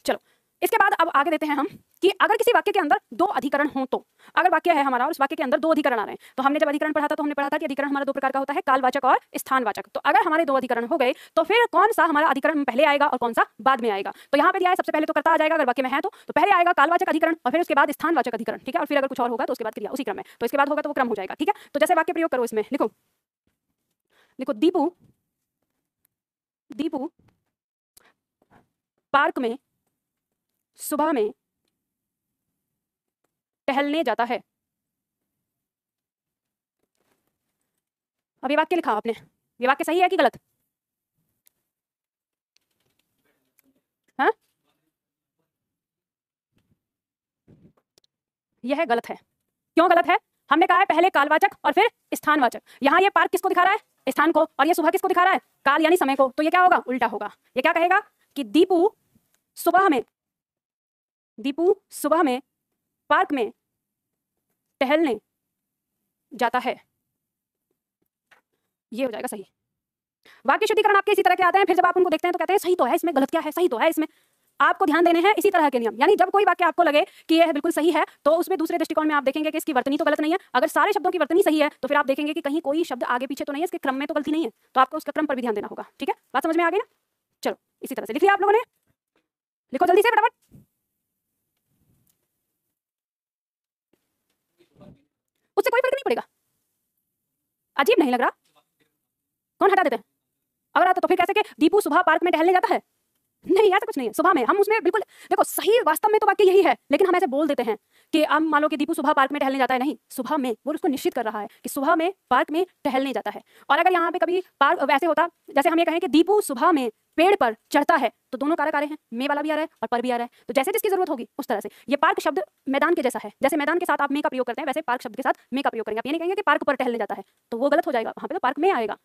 चलो इसके बाद अब आगे देते हैं हम कि अगर किसी वाक्य के अंदर दो अधिकरण हो, तो अगर वाक्य है हमारा और उस वाक्य के अंदर दो अधिकरण आ रहे हैं, तो हमने जब अधिकरण पढ़ा था तो हमने पढ़ा था कि अधिकरण हमारा दो प्रकार का होता है, कालवाचक और स्थानवाचक। तो अगर हमारे दो अधिकरण हो गए तो फिर कौन सा हमारा अधिकरण पहले आएगा और कौन सा बाद में आएगा? तो यहाँ पे दिया है सबसे पहले तो कर्ता आ जाएगा अगर वाक्य में है तो पहले आएगा कालवाचक अधिकरण और फिर उसके बाद स्थानवाचक अधिकरण। ठीक है, और फिर अगर कुछ और होगा तो उसके बाद क्रिया उसी क्रम में, तो इसके बाद होगा तो वो क्रम हो जाएगा। ठीक है, तो जैसे वाक्य प्रयोग करो, इसमें लिखो लिखो दीपू दीपू पार्क में सुबह में टहलने जाता है। अब ये वाक्य लिखा आपने, ये वाक्य सही है कि गलत? हाँ, यह गलत है। क्यों गलत है? हमने कहा है पहले कालवाचक और फिर स्थानवाचक। यहाँ ये पार्क किसको दिखा रहा है? स्थान को, और ये सुबह किसको दिखा रहा है? काल यानी समय को। तो ये क्या होगा? उल्टा होगा। ये क्या कहेगा कि दीपू सुबह में पार्क में टहलने जाता है। ये हो जाएगा सही। वाक्य शुद्धिकरण आपके इसी तरह के आते हैं, फिर जब आप उनको देखते हैं तो कहते हैं सही तो है इसमें, गलत क्या है? सही तो है इसमें। आपको ध्यान देने हैं इसी तरह के नियम। यानी जब कोई वाक्य आपको लगे कि यह बिल्कुल सही है तो उसमें दूसरे दृष्टिकोण में आप देखेंगे कि इसकी वर्तनी तो गलत नहीं है। अगर सारे शब्दों की वर्तनी सही है तो फिर आप देखेंगे कि कहीं कोई शब्द आगे पीछे तो नहीं है, इसके क्रम में तो गलती नहीं है, तो आपको उसका क्रम पर भी ध्यान देना होगा। ठीक है, बात समझ में आ गई ना? चलो इसी तरह से लिख लिया आप लोगों ने? लिखो जल्दी से फटाफट। उससे कोई फर्क नहीं पड़ेगा। अजीब नहीं लग रहा? कौन हटा देते हैं? अगर आता तो फिर कैसे कि दीपू सुबह पार्क में टहलने जाता है? नहीं, ऐसा कुछ नहीं है। सुबह में हम उसमें बिल्कुल देखो सही, वास्तव में तो वाक्य यही है, लेकिन हम ऐसे बोल देते हैं कि हम मान लो कि दीपू सुबह पार्क में टहलने जाता है। नहीं, सुबह में वो उसको निश्चित कर रहा है कि सुबह में पार्क में टहलने जाता है। और अगर यहाँ पे कभी पार्क वैसे होता, जैसे हम ये कहें कि दीपू सुबह में पेड़ पर चढ़ता है, तो दोनों कारक आ रहे हैं, मे वाला भी आ रहा है और पर भी आ रहा है। तो जैसे जिसकी जरूरत होगी उस तरह से। ये पार्क शब्द मैदान के जैसा है, जैसे मैदान के साथ आप मे का प्रयोग करते हैं वैसे पार्क शब्द के साथ मे का प्रयोग करेंगे। आप ये नहीं कहेंगे कि पार्क पर टहलने जाता है, तो वो गलत हो जाएगा, वहां पे तो पार्क में आएगा।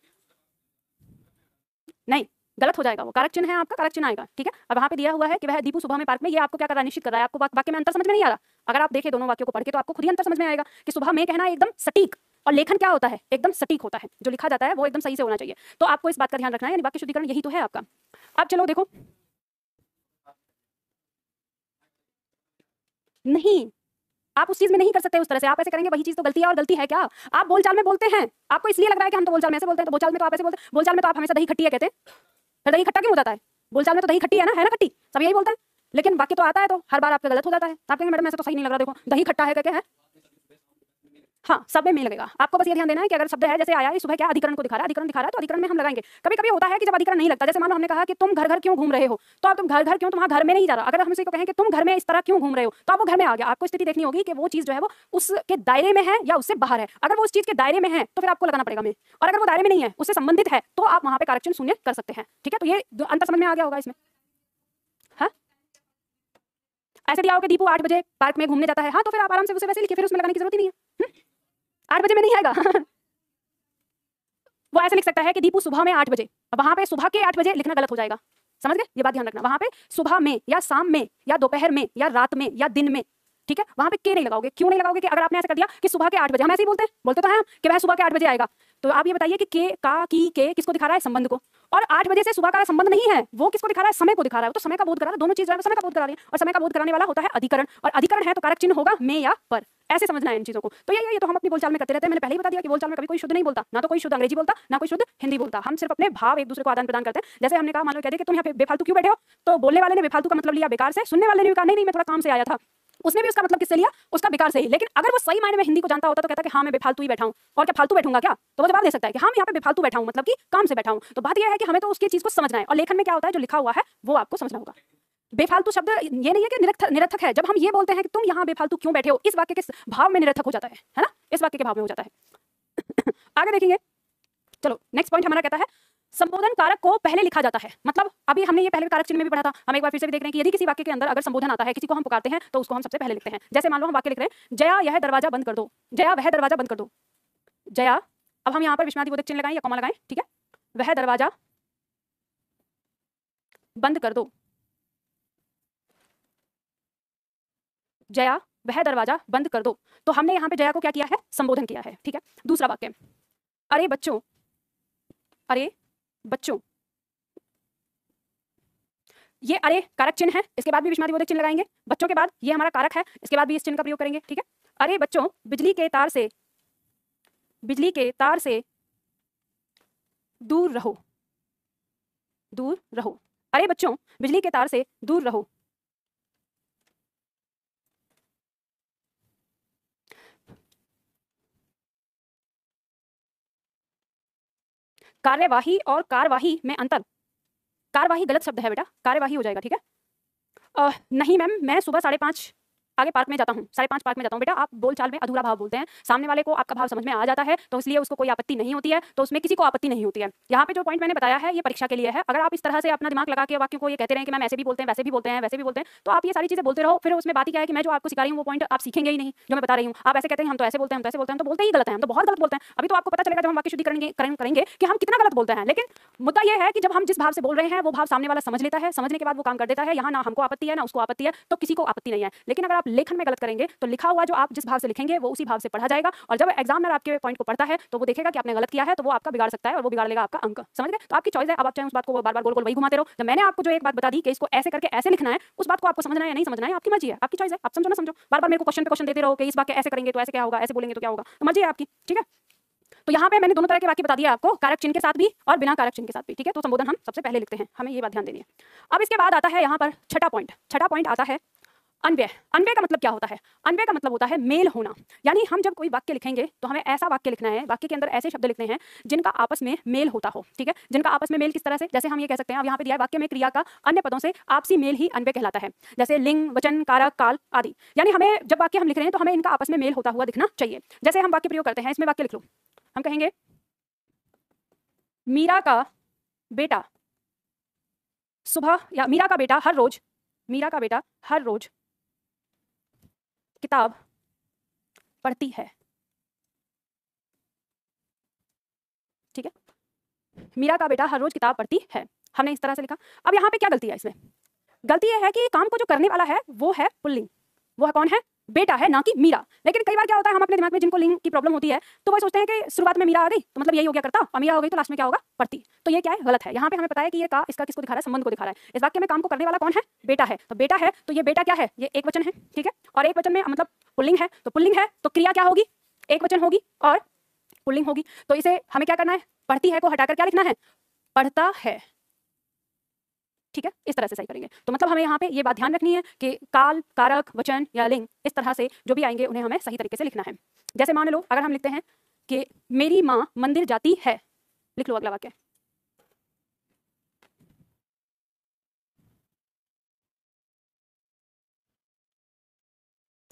नहीं, गलत हो जाएगा, वो कारक चिन्ह है आपका, कारक चिन्ह आएगा। ठीक है, अब वहां पे दिया हुआ है कि वह दीपू सुबह में पार्क में, ये आपको क्या कर रहा है? निश्चित कर रहा है। आपको वाक्य में अंतर समझ में नहीं आ रहा? अगर आप देखें दोनों वाक्यों को पढ़ के तो आपको खुद ही अंतर समझ में आएगा कि सुबह में कहना एकदम सटीक और लेखन क्या होता है? एकदम सटीक होता है। जो लिखा जाता है वो एकदम सही से होना चाहिए। तो आपको इस बात का ध्यान रखना है, यानी वाक्य शुद्धिकरण यही तो है आपका। अब चलो देखो, नहीं, आप उस चीज में नहीं कर सकते उस तरह से। आप ऐसे करेंगे वही चीज तो गलती है, और गलती है क्या? आप बोलचाल में बोलते हैं, आपको इसलिए लग रहा है कि हम तो बोलचाल में ऐसे बोलते हैं, तो बोलचाल में तो आप ऐसे बोलते हैं। बोलचाल में तो आप हमेशा दही खट्टी है कहते हैं, फिर दही खट्टा क्यों हो जाता है? बोलचाल में तो दही खट्टी है ना खट्टी, सब यही बोलते हैं। लेकिन वाक्य तो आता है तो हर बार आपका गलत हो जाता है। आप कहेंगे मैडम ऐसा तो सही नहीं लग रहा, देखो दही खट्टा है क्या है? हाँ, सब में लगेगा। आपको बस ये ध्यान देना है कि अगर शब्द है जैसे आया, सुबह क्या अधिकरण को दिखा रहा है, अधिकरण दिखा रहा है तो अधिकरण में हम लगाएंगे। कभी कभी होता है कि जब अधिकरण नहीं लगता, जैसे मानो हमने कहा कि तुम घर घर क्यों घूम रहे हो, तो आप तुम घर घर क्यों, तुम घर में नहीं जा रहा। अगर हम इसी को कहें कि तुम घर में इस तरह क्यों घूम रहे हो, तो आप वो घर में आ गया। आपको स्थिति देखनी होगी कि वो चीज जो है वो उसके दायरे में है या उससे बाहर है। अगर वो उस चीज के दायरे में है तो फिर आपको लगाना पड़ेगा में, और अगर वो दायरे में नहीं है, उससे संबंधित है, तो आप वहां पे कारक चिन्ह शून्य कर सकते हैं। ठीक है, तो ये अंतर समझ में आ गया होगा इसमें। हाँ, ऐसे दिया हो कि दीपू 8 बजे पार्क में घूमने जाता है, हाँ तो फिर आप आराम से उसे वैसे लिखिए, फिर उसमें लगाने की जरूरत ही नहीं है। 8 बजे में नहीं आएगा। वो ऐसे लिख सकता है कि दीपू सुबह में 8 बजे, अब वहां पे सुबह के 8 बजे लिखना गलत हो जाएगा। समझ गए? ये बात ध्यान रखना, वहां पे सुबह में या शाम में या दोपहर में या रात में या दिन में, ठीक है, वहां पे के नहीं लगाओगे। क्यों नहीं लगाओगे? कि अगर आपने ऐसा कर दिया कि सुबह के 8 बजे, हम ऐसे ही बोलते तो हैं कि वह सुबह के 8 बजे आएगा, तो आप ये बताइए कि के का की के किसको दिखा रहा है? संबंध को। और 8 बजे से सुबह का संबंध नहीं है, वो किसको दिखा रहा है? समय को दिखा रहा है। तो समय का बोध करा रहा है, दोनों चीज समय का बोध करा रही है, और समय का बोध कराने वाला होता है अधिकरण, और अधिकरण है तो कारक चिन्ह होगा में या पर। ऐसे समझना है इन चीजों को। तो ये तो हम अपनी बोलचाल में करते रहते हैं। मैंने पहले ही बता दिया कि बोलचाल में कभी कोई शुद्ध नहीं बोलता, ना तो कोई शुद्ध अंग्रेजी बोलता, ना कोई शुद्ध हिंदी बोलता। हम सिर्फ अपने भाव एक दूसरे को आदान प्रदान करते हैं। जैसे हमने कहा, मान लो कहते कि तुम यहाँ पे बेफालतू क्यों बैठे हो, तो बोलने वाले ने बेफालतू का मतलब लिया बेकार से, सुनने वाले ने भी कहा नहीं मैं थोड़ा काम से आया था, उसने भी उसका मतलब किससे लिया? उसका बेकार से ही। लेकिन अगर वो सही मायने में हिंदी को जानता होता तो कहता कि हाँ मैं बेफालतू ही बैठा हूँ, और क्या फालतू बैठूंगा क्या? तो वो जवाब दे सकता है कि हाँ मैं यहाँ पे बेफालतू बैठा हूँ, मतलब कि काम से बैठा हूँ। तो बात यह है कि हमें तो उसकी चीज को समझना है, और लेखन में क्या होता है, जो लिखा हुआ है वो आपको समझना होगा। बेफालतू शब्द ये नहीं है कि निरर्थक है। जब हम ये बोलते हैं कि तुम यहाँ बेफालतू क्यों बैठे हो, इस वाक्य के भाव में निरर्थक हो जाता है ना, इस वाक्य के भाव में हो जाता है। आगे देखेंगे, चलो नेक्स्ट पॉइंट हमारा कहता है संबोधन कारक को पहले लिखा जाता है। मतलब अभी हमने ये पहले कारक चिन्ह में भी पढ़ा था, हम एक बार फिर से भी देख रहे हैं कि यदि किसी वाक्य के अंदर अगर संबोधन आता है, किसी को हम पुकारते हैं, तो उसको हम सबसे पहले लिखते हैं। जैसे मान लो हम वाक्य लिख रहे हैं, जया यह दरवाजा बंद कर दो, जया वह दरवाजा बंद कर दो। जया, अब हम यहाँ पर विस्मयादिबोधक चिन्ह लगाएं या कॉमा लगाएं, ठीक है, वह दरवाजा बंद कर दो। जया वह दरवाजा बंद कर दो। तो हमने यहाँ पे जया को क्या किया है, संबोधन किया है, ठीक है। दूसरा वाक्य, अरे बच्चों, अरे बच्चों, ये अरे कारक चिन्ह है, इसके बाद भी विस्मयादिबोधक चिन्ह लगाएंगे। बच्चों के बाद ये हमारा कारक है, इसके बाद भी इस चिन्ह का प्रयोग करेंगे, ठीक है। अरे बच्चों, बिजली के तार से दूर रहो, दूर रहो। अरे बच्चों, बिजली के तार से दूर रहो। कार्यवाही और कारवाही में अंतर, कार्यवाही गलत शब्द है बेटा, कार्यवाही हो जाएगा, ठीक है। नहीं मैम, मैं सुबह 5:30 आगे पार्क में जाता हूँ, 5:30 पार्क में जाता हूँ। बेटा आप बोलचाल में अधूरा भाव बोलते हैं, सामने वाले को आपका भाव समझ में आ जाता है तो इसलिए उसको कोई आपत्ति नहीं होती है, तो उसमें किसी को आपत्ति नहीं होती है। यहाँ पे जो पॉइंट मैंने बताया है ये परीक्षा के लिए है। अगर आप इस तरह से अपना दिमाग लगा के वाक्यों को ये कहते रहे कि मैम ऐसे भी बोलते हैं, वैसे भी बोलते हैं, वैसे भी बोलते हैं, तो आप ये सारी चीजें बोलते रहो, फिर उसमें बात ही क्या है कि मैं जो आपको सिखा रही हूँ वो पॉइंट आप सीखेंगे ही नहीं जो मैं बता रही हूँ। आप ऐसे कहते हैं हम तो ऐसे बोलते हैं, हम तो ऐसे बोलते हैं, तो बोलते ही गलत है, हम तो बहुत गलत बोलते हैं। अभी तो आपको पता चलेगा जब हम वाक्य शुद्धिकरण करेंगे कि हम कितना गलत बोलते हैं। लेकिन मुद्दा ये है कि जब हम जिस भाव से बोल रहे हैं वो भाव सामने वाला समझ लेता है, समझने के बाद वो काम कर देता है। यहाँ ना हमको आपत्ति है ना उसको आपत्ति है, तो किसी को आपत्ति नहीं है। लेकिन अगर आप लेखन में गलत करेंगे तो लिखा हुआ जो आप जिस भाव से लिखेंगे वो उसी भाव से पढ़ा जाएगा, और जब एग्जामिनर आपके पॉइंट को पढ़ता है तो वो देखेगा कि आपने गलत किया है, तो वो आपका बिगाड़ सकता है और वो बिगाड़ लेगा आपका अंक, समझ गए। तो आपकी चॉइस है, अब आप चाहे उस बात को बार बार गोल गोल वही घुमाते रहो। जब मैंने आपको जो एक बात बता दी कि इसको ऐसे करके ऐसे लिखना है, उस बात को आपको समझना है या नहीं समझना है आपकी मर्जी है, आपकी चॉइस है, आप समझो ना समझो। बार बार मेरे को क्वेश्चन पे क्वेश्चन देते रहो कि इस वाक्य ऐसे करेंगे तो ऐसे क्या होगा, ऐसे बोलेंगे तो क्या होगा, तो मर्जी है आपकी, ठीक है। तो यहाँ पे मैंने दोनों तरह के वाक्य बता दिया आपको, कारक चिन्ह के साथ भी और बिना कारक चिन्ह के साथ भी, ठीक है। तो संबोधन हम सबसे पहले लिखते हैं, हमें ये बात ध्यान देनी है। अब इसके बाद आता है यहाँ पर छठा पॉइंट आता है अन्वय। अन्वय का मतलब क्या होता है? अन्वय का मतलब होता है मेल होना। यानी हम जब कोई वाक्य लिखेंगे तो हमें ऐसा वाक्य लिखना है, वाक्य के अंदर ऐसे शब्द लिखने हैं जिनका आपस में मेल होता हो, ठीक है। जिनका आपस में मेल किस तरह से, जैसे हम ये कह सकते हैं, अब यहाँ पे दिया है वाक्य में क्रिया का अन्य पदों से आपसी मेल ही अन्वय कहलाता है, जैसे लिंग, वचन, कारक, काल आदि। यानी हमें जब वाक्य हम लिख रहे हैं तो हमें इनका आपस में मेल होता हुआ दिखना चाहिए। जैसे हम वाक्य प्रयोग करते हैं, इसमें वाक्य लिख लो, हम कहेंगे मीरा का बेटा सुबह, या मीरा का बेटा हर रोज किताब पढ़ती है, ठीक है। मीरा का बेटा हर रोज किताब पढ़ती है, हमने इस तरह से लिखा। अब यहाँ पे क्या गलती है इसमें? गलती यह है कि काम को जो करने वाला है वो है पुल्लिंग, वो कौन है? बेटा है, ना कि मीरा। लेकिन कई बार क्या होता है, हम अपने दिमाग में जिनको लिंग की प्रॉब्लम होती है तो वो सोचते हैं कि शुरुआत में मीरा आ गई तो मतलब यही हो गया करता, और मीरा हो गई तो लास्ट में क्या होगा? पढ़ती। तो ये क्या है? गलत है। यहाँ पे हमें पता है कि ये का इसका किसको दिखा रहा है? संबंध को दिखा रहा है। इस वाक्य में काम को करने वाला कौन है? बेटा है। तो बेटा है तो ये बेटा क्या है? ये एक वचन है, ठीक है। और एक वचन में मतलब पुल्लिंग है, तो पुल्लिंग है तो क्रिया क्या होगी? एक वचन होगी और पुल्लिंग होगी। तो इसे हमें क्या करना है? पढ़ती है को हटाकर क्या लिखना है? पढ़ता है, ठीक है। इस तरह से सही करेंगे। तो मतलब हमें यहाँ पे ये बात ध्यान रखनी है कि काल, कारक, वचन या लिंग इस तरह से जो भी आएंगे उन्हें हमें सही तरीके से लिखना है। जैसे मान लो अगर हम लिखते हैं कि मेरी माँ मंदिर जाती है, लिख लो अगला वाक्य,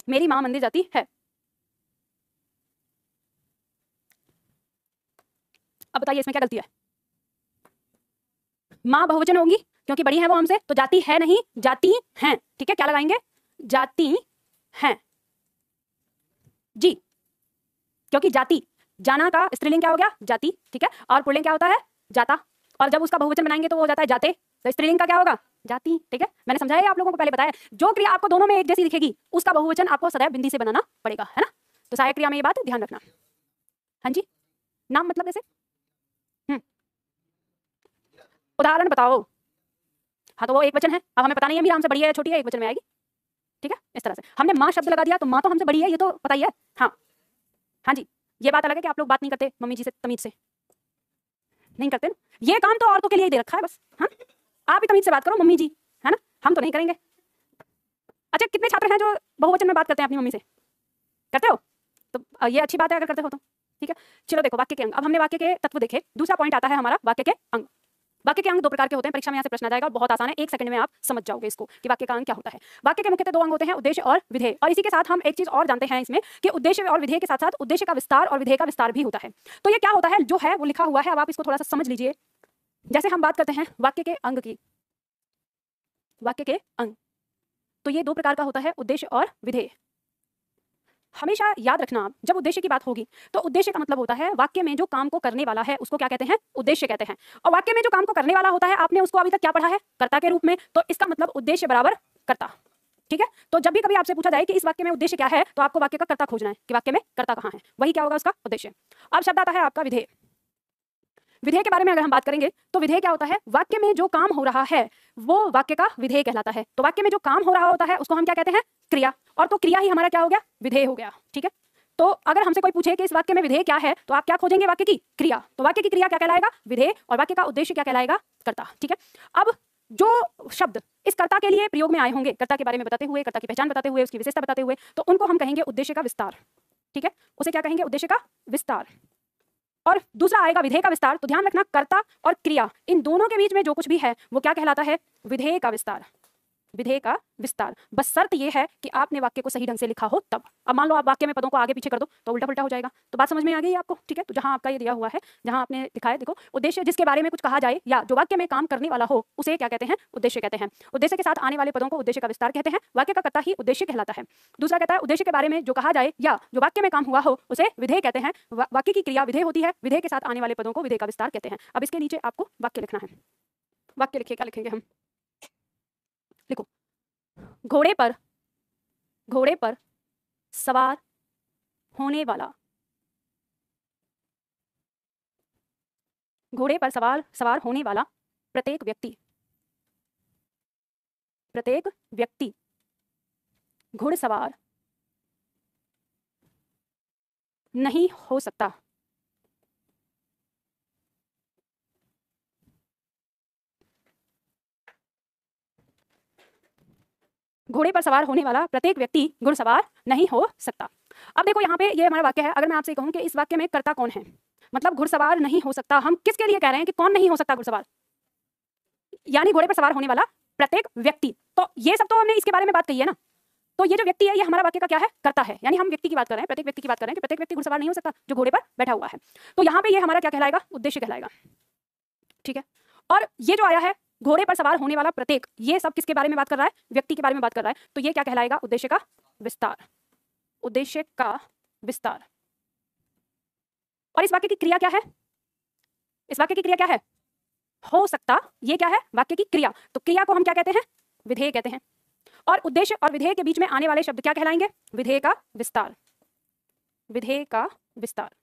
मेरी माँ मंदिर जाती है। अब बताइए इसमें क्या गलती है? माँ बहुवचन होगी क्योंकि बड़ी है वो हमसे, तो जाती है नहीं, जाती हैं, ठीक है। क्या लगाएंगे? जाती हैं जी, क्योंकि जाति, जाना का स्त्रीलिंग क्या हो गया? जाति, ठीक है। और पुल्लिंग क्या होता है? जाता। और जब उसका बहुवचन बनाएंगे तो वो हो जाता है जाते, तो स्त्रीलिंग का क्या होगा? जाति, ठीक है। मैंने समझाया आप लोगों को, पहले बताया। जो क्रिया आपको दोनों में एक जैसी दिखेगी उसका बहुवचन आपको सदैव बिंदी से बनाना पड़ेगा, है ना। तो सहायक क्रिया में ये बात ध्यान रखना। हाँ जी, नाम मतलब जैसे उदाहरण बताओ। हाँ तो वो एक वचन है, अब हमें पता नहीं है मीरा हमसे बड़ी है या छोटी है, एक वचन में आएगी, ठीक है। इस तरह से हमने माँ शब्द लगा दिया तो माँ तो हमसे बड़ी है, ये तो पता ही है। हाँ हाँ जी, ये बात अलग है कि आप लोग बात नहीं करते मम्मी जी से तमीज से, नहीं करते ना। ये काम तो औरतों के लिए ही दे रखा है बस। हाँ, आप ही तमीज से बात करो मम्मी जी, है ना, हम तो नहीं करेंगे। अच्छा, कितने छात्र हैं जो बहुवचन में बात करते हैं अपनी मम्मी से? करते हो? तो ये अच्छी बात है अगर करते हो तो, ठीक है। चलो देखो वाक्य के अंग। अब हमने वाक्य के तत्व देखे, दूसरा पॉइंट आता है हमारा वाक्य के अंग। वाक्य के अंग दो प्रकार के होते हैं, परीक्षा में यहाँ से प्रश्न आ जाएगा और बहुत आसान है, 1 सेकंड में आप समझ जाओगे इसको कि वाक्य का अंग क्या होता है। वाक्य के मुख्यतः 2 अंग होते हैं, उद्देश्य और विधेय। और इसी के साथ हम एक चीज और जानते हैं इसमें कि उद्देश्य और विधेय के साथ साथ उद्देश्य का विस्तार और विधेय का विस्तार भी होता है। तो ये क्या होता है जो है वो लिखा हुआ है, अब आप इसको थोड़ा सा समझ लीजिए। जैसे हम बात करते हैं वाक्य के अंग की, वाक्य के अंग, तो ये 2 प्रकार का होता है, उद्देश्य और विधेय। हमेशा याद रखना, जब उद्देश्य की बात होगी तो उद्देश्य का मतलब होता है वाक्य में जो काम को करने वाला है उसको क्या कहते हैं? उद्देश्य कहते हैं। और वाक्य में जो काम को करने वाला होता है आपने उसको अभी तक क्या पढ़ा है? कर्ता के रूप में। तो इसका मतलब उद्देश्य बराबर कर्ता, ठीक है। तो जब भी कभी आपसे पूछा जाए कि इस वाक्य में उद्देश्य क्या है, तो आपको वाक्य का कर्ता खोजना है कि वाक्य में कर्ता कहाँ है, वही क्या होगा उसका उद्देश्य। अब शब्द आता है आपका विधेय। विधेय के बारे में अगर हम बात करेंगे तो विधेय क्या होता है, वाक्य में जो काम हो रहा है वो वाक्य का विधेय कहलाता है। तो वाक्य में जो काम हो रहा होता है उसको हम क्या कहते हैं, क्रिया, और तो क्रिया ही हमारा क्या हो गया, विधेय हो गया। ठीक है। तो अगर हमसे कोई पूछे कि इस वाक्य में विधेय क्या है, तो आप क्या खोजेंगे, वाक्य की क्रिया। तो वाक्य की क्रिया क्या कहलाएगा, विधेय, और वाक्य का उद्देश्य क्या कहलाएगा, कर्ता। ठीक है। अब जो शब्द इस कर्ता के लिए प्रयोग में आए होंगे, कर्ता के बारे में बताते हुए, कर्ता की पहचान बताते हुए, उसकी विशेषता बताते हुए, तो उनको हम कहेंगे उद्देश्य का विस्तार। ठीक है, उसे क्या कहेंगे, उद्देश्य का विस्तार। और दूसरा आएगा विधेय का विस्तार। तो ध्यान रखना, कर्ता और क्रिया इन दोनों के बीच में जो कुछ भी है वो क्या कहलाता है, विधेय का विस्तार। विधेय का विस्तार, बस शर्त यह है कि आपने वाक्य को सही ढंग से लिखा हो तब। अब मान लो आप वाक्य में पदों को आगे पीछे कर दो तो उल्टा पुल्टा हो जाएगा। तो बात समझ में आ गई आपको। ठीक है। तो जहां आपका ये दिया हुआ है, जहां आपने लिखा है, देखो, उद्देश्य जिसके बारे में कुछ कहा जाए या जो वाक्य में काम करने वाला हो उसे क्या कहते हैं, उद्देश्य कहते हैं। उद्देश्य के साथ आने वाले पदों को उद्देश्य का विस्तार कहते हैं। वाक्य का कर्ता ही उद्देश्य कहलाता है। दूसरा कहता है उद्देश्य के बारे में जो कहा जाए या जो वाक्य में काम हुआ हो उसे विधेय कहते हैं। वाक्य की क्रिया विधेय होती है, विधेय के साथ आने वाले पदों को विधेय का विस्तार कहते हैं। अब इसके नीचे आपको वाक्य लिखना है। वाक्य लिखिए, क्या लिखेंगे हम, लिखो, घोड़े पर सवार होने वाला, घोड़े पर सवार होने वाला प्रत्येक व्यक्ति घुड़सवार नहीं हो सकता। घोड़े पर सवार होने वाला प्रत्येक व्यक्ति घुड़सवार नहीं हो सकता। अब देखो यहाँ पे ये हमारा वाक्य है। अगर मैं आपसे कहूँ कि इस वाक्य में कर्ता कौन है, मतलब घुड़सवार नहीं हो सकता, हम किसके लिए कह रहे हैं कि कौन नहीं हो सकता घुड़सवार, यानी घोड़े पर सवार होने वाला प्रत्येक व्यक्ति। तो ये सब तो हमने इसके बारे में बात कही है ना। तो ये जो व्यक्ति है ये हमारा वाक्य का क्या है, कर्ता है। यानी हम व्यक्ति की बात कर रहे हैं, प्रत्येक व्यक्ति की बात कर रहे हैं कि प्रत्येक व्यक्ति घुड़सवार नहीं हो सकता जो घोड़े पर बैठा हुआ है। तो यहाँ पे ये हमारा क्या कहलाएगा, उद्देश्य कहलाएगा। ठीक है। और ये जो आया है घोड़े पर सवार होने वाला प्रत्येक, ये सब किसके बारे में बात कर रहा है, व्यक्ति के बारे में बात कर रहा है। तो ये क्या कहलाएगा, उद्देश्य का विस्तार। उद्देश्य का विस्तार। और इस वाक्य की क्रिया क्या है, इस वाक्य की क्रिया क्या है, हो सकता। ये क्या है, वाक्य की क्रिया। तो क्रिया को हम क्या कहते हैं, विधेय कहते हैं। और उद्देश्य और विधेय के बीच में आने वाले शब्द क्या कहलाएंगे, विधेय का विस्तार। विधेय का विस्तार।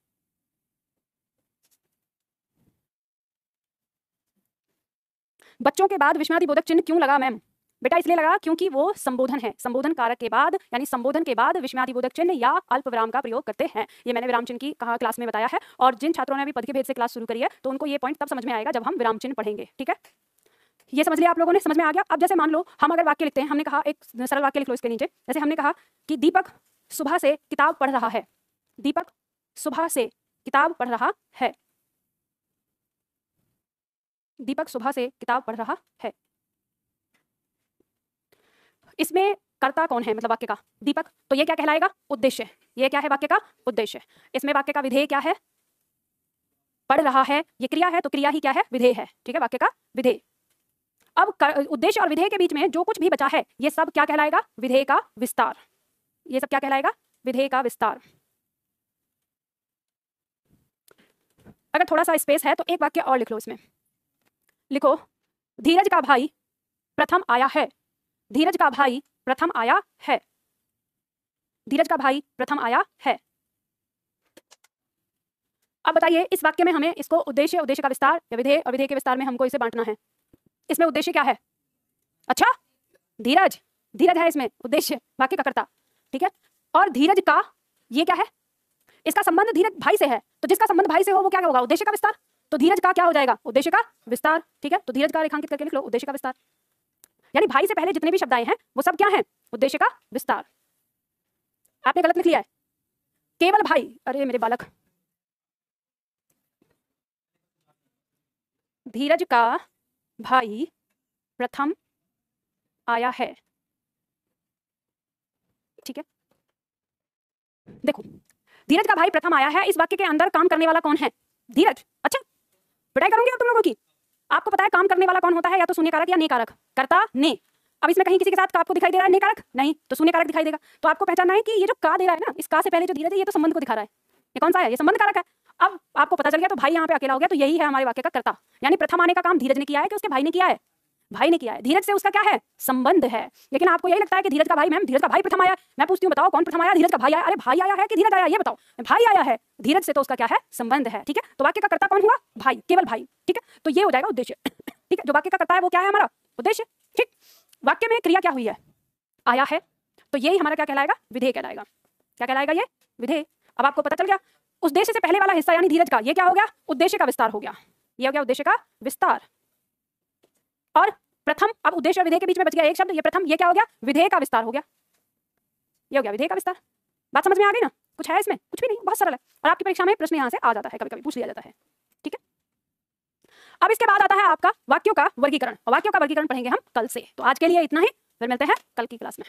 बच्चों के बाद विस्मयादिबोधक चिन्ह क्यों लगा मैम, बेटा इसलिए लगा क्योंकि वो संबोधन है। संबोधन कारक के बाद यानी संबोधन के बाद विस्मयादिबोधक चिन्ह या अल्प विराम का प्रयोग करते हैं। ये मैंने विराम चिन्ह की कहा क्लास में बताया है। और जिन छात्रों ने अभी पद के भेद से क्लास शुरू करी है तो उनको ये पॉइंट तब समझ में आएगा जब हम विराम चिन्ह पढ़ेंगे। ठीक है, ये समझ लिया आप लोगों ने, समझ में आ गया। अब जैसे मान लो हम अगर वाक्य लिखते हैं, हमने कहा एक सरल वाक्य लिख लो इसके नीचे। जैसे हमने कहा कि दीपक सुबह से किताब पढ़ रहा है। दीपक सुबह से किताब पढ़ रहा है। दीपक सुबह से किताब पढ़ रहा है। इसमें कर्ता कौन है, मतलब वाक्य का, दीपक। तो ये क्या कहलाएगा, उद्देश्य। ये क्या है, वाक्य का उद्देश्य। इसमें वाक्य का विधेय क्या है, पढ़ रहा है। ये क्रिया है तो क्रिया ही क्या है, विधेय है। ठीक है, वाक्य का विधेय। अब उद्देश्य और विधेय के बीच में जो कुछ भी बचा है ये सब क्या कहलाएगा, विधेय का विस्तार। ये सब क्या कहलाएगा, विधेय का विस्तार। अगर थोड़ा सा स्पेस है तो एक वाक्य और लिख लो इसमें। लिखो, धीरज का भाई प्रथम आया है। धीरज का भाई प्रथम आया है। धीरज का भाई प्रथम आया है। अब बताइए इस वाक्य में हमें इसको उद्देश्य, उद्देश्य का विस्तार या विधेय और विधेय के विस्तार में हमको इसे बांटना है। इसमें उद्देश्य क्या है, अच्छा धीरज, धीरज है इसमें उद्देश्य, वाक्य का कर्ता। ठीक है, और धीरज का ये क्या है, इसका संबंध धीरज भाई से है। तो जिसका संबंध भाई से हो वो क्या होगा, उद्देश्य का विस्तार। तो धीरज का क्या हो जाएगा, उद्देश्य का विस्तार। ठीक है, तो धीरज का रेखांकित करके लिख लो, उद्देश्य का विस्तार। यानी भाई से पहले जितने भी शब्द आए हैं वो सब क्या हैं, उद्देश्य का विस्तार। आपने गलत लिख लिया है, केवल भाई, अरे मेरे बालक, धीरज का भाई प्रथम आया है। ठीक है, देखो धीरज का भाई प्रथम आया है, इस वाक्य के अंदर काम करने वाला कौन है, धीरज। अच्छा पिटाई करूंगी अब तुम लोगों की। आपको पता है काम करने वाला कौन होता है, या तो शून्य कारक या ने कारक, कर्ता ने। अब इसमें कहीं किसी के साथ आपको दिखाई दे रहा है ने कारक, नहीं, तो शून्य कारक दिखाई देगा। तो आपको पहचानना है कि ये जो का दे रहा है ना, इस का से पहले जो धीरज है ये तो संबंध को दिखा रहा है। ये कौन सा है, ये संबंध कारक है। अब आपको पता चल गया तो भाई यहाँ पे अकेला हो गया, तो यही है हमारे वाक्य का कर्ता। यानी प्रथम आने का काम धीरज ने किया है कि उसके भाई ने किया है, भाई ने किया है, धीरज से उसका क्या है, संबंध है। लेकिन आपको यही लगता है कि धीरज का भाई, मैम धीरज का भाई प्रथम आया, मैं पूछती हूँ बताओ कौन प्रथम आया, धीरज का भाई आया। अरे भाई आया है कि धीरज आया, ये बताओ। भाई आया है, धीरज से तो उसका क्या है, संबंध है। ठीक है, तो वाक्य का कर्ता कौन हुआ, भाई, केवल भाई। ठीक है, तो ये हो जाएगा उद्देश्य। ठीक है, जो वाक्य का कर्ता है वो क्या है, हमारा उद्देश्य। ठीक, वाक्य में क्रिया क्या हुई है, आया है, तो यही हमारा क्या कहलाएगा, विधेय कहलाएगा। क्या कहलाएगा, ये विधेय। अब आपको पता चल गया, उद्देश्य से पहले वाला हिस्सा यानी धीरज का, ये क्या हो गया, उद्देश्य का विस्तार हो गया। ये हो गया उद्देश्य का विस्तार। और प्रथम, अब उद्देश्य और विधेय के बीच में बच गया एक शब्द, ये प्रथम, ये क्या हो गया, विधेय का विस्तार हो गया। ये हो गया विधेय का विस्तार। बात समझ में आ गई ना, कुछ है इसमें, कुछ भी नहीं, बहुत सरल है। और आपकी परीक्षा में प्रश्न यहाँ से आ जाता है, कभी कभी पूछ लिया जाता है। ठीक है, अब इसके बाद आता है आपका वाक्यों का वर्गीकरण, और वाक्यों का वर्गीकरण पढ़ेंगे हम कल से। तो आज के लिए इतना ही, फिर मिलते हैं कल की क्लास में।